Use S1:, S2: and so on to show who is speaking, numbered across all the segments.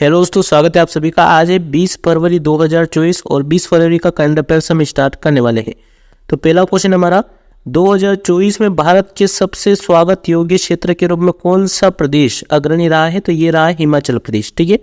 S1: Hello दोस्तों, स्वागत है आप सभी का। आज है 20 फरवरी 2024 और 20 फरवरी का करंट अफेयर्स हम स्टार्ट करने वाले हैं। तो पहला क्वेश्चन हमारा, 2024 में भारत के सबसे स्वागत योग्य क्षेत्र के रूप में कौन सा प्रदेश अग्रणी रहा है? तो ये रहा है हिमाचल प्रदेश। ठीक है,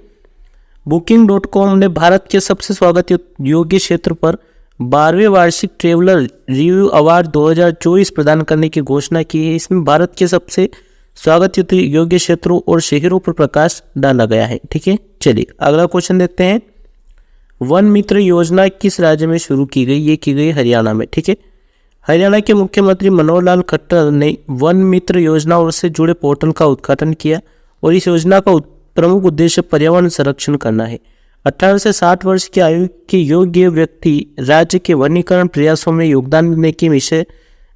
S1: Booking.com ने भारत के सबसे स्वागत योग्य क्षेत्र पर 12वें वार्षिक ट्रेवलर रिव्यू अवार्ड 2024 प्रदान करने की घोषणा की है। इसमें भारत के सबसे स्वागत योग्य क्षेत्रों और शहरों पर प्रकाश डाला गया है। ठीक है, चलिए अगला क्वेश्चन देखते हैं। वन मित्र योजना किस राज्य में शुरू की गई? ये की गई हरियाणा में। ठीक है, हरियाणा के मुख्यमंत्री मनोहर लाल खट्टर ने वन मित्र योजना और उससे जुड़े पोर्टल का उद्घाटन किया और इस योजना का प्रमुख उद्देश्य पर्यावरण संरक्षण करना है। 18 से 60 वर्ष की आयु के योग्य व्यक्ति राज्य के वनीकरण प्रयासों में योगदान देने के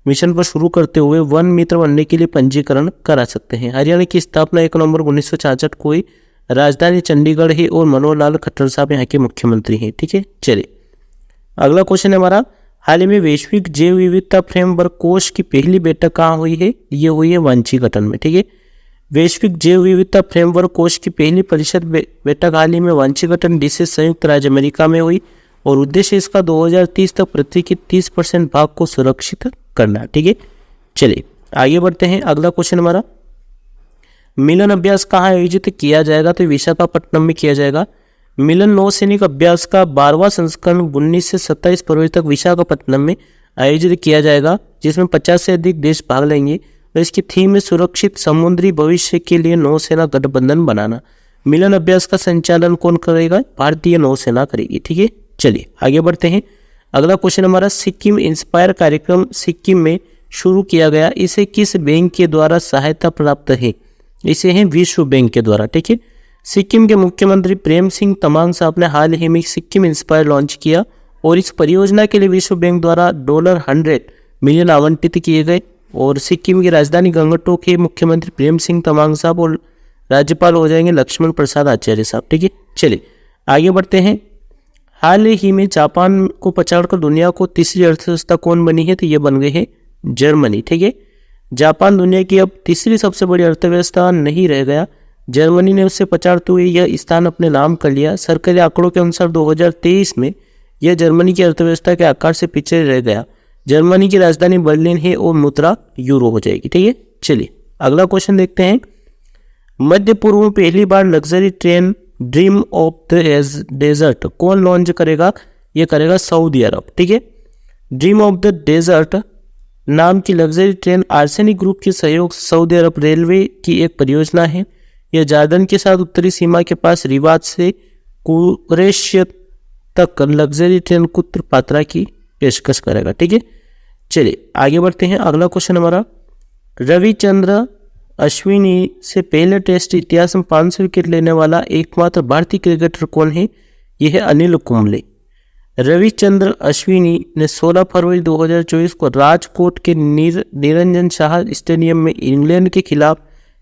S1: मिशन पर शुरू करते हुए वन मित्र बनने के लिए पंजीकरण करा सकते हैं। हरियाणा की स्थापना 1 नवंबर 1966 को हुई। राजधानी चंडीगढ़ है और मनोहर लाल खट्टर साहब यहाँ के मुख्यमंत्री हैं। ठीक है, चलिए अगला क्वेश्चन है हमारा, हाल ही में वैश्विक जैव विविधता फ्रेमवर्क कोष की पहली बैठक कहाँ हुई है? ये हुई है वांशीगटन में। ठीक है, वैश्विक जैव विविधता फ्रेमवर्क कोष की पहली परिषद बैठक हाल ही में वांशीगटन डीसी संयुक्त राज्य अमेरिका में हुई और उद्देश्य इसका 2030 तक पृथ्वी की 30% भाग को सुरक्षित करना। ठीक है, चलिए आगे बढ़ते हैं। अगला क्वेश्चन हमारा, मिलन अभ्यास कहाँ आयोजित किया जाएगा? तो विशाखापट्टनम में किया जाएगा। मिलन नौसैनिक अभ्यास का 12वां संस्करण 19 से 27 फरवरी तक विशाखापट्टनम में आयोजित किया जाएगा, जिसमें 50 से अधिक देश भाग लेंगे और इसकी थीम है सुरक्षित समुद्री भविष्य के लिए नौसेना गठबंधन बनाना। मिलन अभ्यास का संचालन कौन करेगा? भारतीय नौसेना करेगी। ठीक है, चलिए आगे बढ़ते हैं। अगला क्वेश्चन हमारा, सिक्किम इंस्पायर कार्यक्रम सिक्किम में शुरू किया गया, इसे किस बैंक के द्वारा सहायता प्राप्त है? इसे है विश्व बैंक के द्वारा। ठीक है, सिक्किम के मुख्यमंत्री प्रेम सिंह तमांग साहब ने हाल ही में सिक्किम इंस्पायर लॉन्च किया और इस परियोजना के लिए विश्व बैंक द्वारा $100 मिलियन आवंटित किए गए और सिक्किम की राजधानी गंगटोक के मुख्यमंत्री प्रेम सिंह तमांग साहब और राज्यपाल हो जाएंगे लक्ष्मण प्रसाद आचार्य साहब। ठीक है, चलिए आगे बढ़ते हैं। हाल ही में जापान को पछाड़कर दुनिया को तीसरी अर्थव्यवस्था कौन बनी है? तो ये बन गई है जर्मनी। ठीक है, जापान दुनिया की अब तीसरी सबसे बड़ी अर्थव्यवस्था नहीं रह गया। जर्मनी ने उससे पछाड़ते हुए यह स्थान अपने नाम कर लिया। सरकारी आंकड़ों के अनुसार 2023 में यह जर्मनी की अर्थव्यवस्था के आकार से पीछे रह गया। जर्मनी की राजधानी बर्लिन है और मुद्रा यूरो हो जाएगी। ठीक है, चलिए अगला क्वेश्चन देखते हैं। मध्य पूर्व में पहली बार luxury train dream of the desert कौन लॉन्च करेगा? ये करेगा सऊदी अरब। ठीक है, ड्रीम ऑफ द डेजर्ट नाम की लग्जरी ट्रेन आर्सेनिक ग्रुप के सहयोग से सऊदी अरब रेलवे की एक परियोजना है। यह जॉर्डन के साथ उत्तरी सीमा के पास रिवाद से कुरैश तक लग्जरी ट्रेन कुत्र पात्रा की पेशकश करेगा। ठीक है, चलिए आगे बढ़ते हैं। अगला क्वेश्चन हमारा, रविचंद्र अश्विनी से पहले टेस्ट इतिहास में 500 विकेट लेने वाला एकमात्र भारतीय क्रिकेटर कौन है? यह है अनिल कुंबले। रविचंद्र अश्विनी ने 16 फरवरी 2024 को राजकोट के निरंजन शाह स्टेडियम में इंग्लैंड के खिलाफ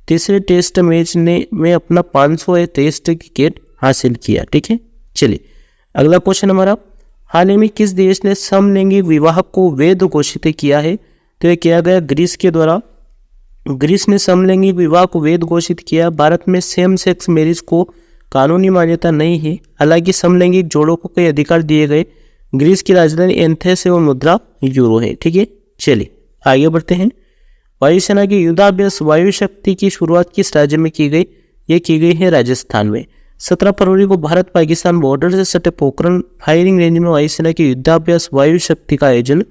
S1: तीसरे टेस्ट मैच में अपना 500वां टेस्ट विकेट हासिल किया। ठीक है, चलिए अगला क्वेश्चन हमारा, हाल ही में किस देश ने समलैंगिक विवाह को वैध घोषित किया है? तो यह किया गया ग्रीस के द्वारा। ग्रीस ने समलैंगिक विवाह को वैध घोषित किया। भारत में सेम सेक्स मैरिज को कानूनी मान्यता नहीं है, हालांकि समलैंगिक जोड़ों को कई अधिकार दिए गए। ग्रीस की राजधानी एथेंस है और मुद्रा यूरो है। ठीक है, चलिए आगे बढ़ते हैं। वायुसेना की युद्धाभ्यास वायु शक्ति की शुरुआत किस राज्य में की गई? ये की गई है राजस्थान में। 17 फरवरी को भारत पाकिस्तान बॉर्डर से सटे पोखरण फायरिंग रेंज में वायुसेना की युद्धाभ्यास वायु शक्ति का आयोजन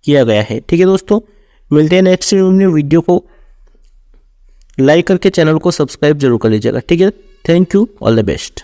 S1: किया गया है। ठीक है दोस्तों, मिलते हैं नेक्स्ट वीडियो को लाइक करके चैनल को सब्सक्राइब जरूर कर लीजिएगा। ठीक है, thank you, all the best.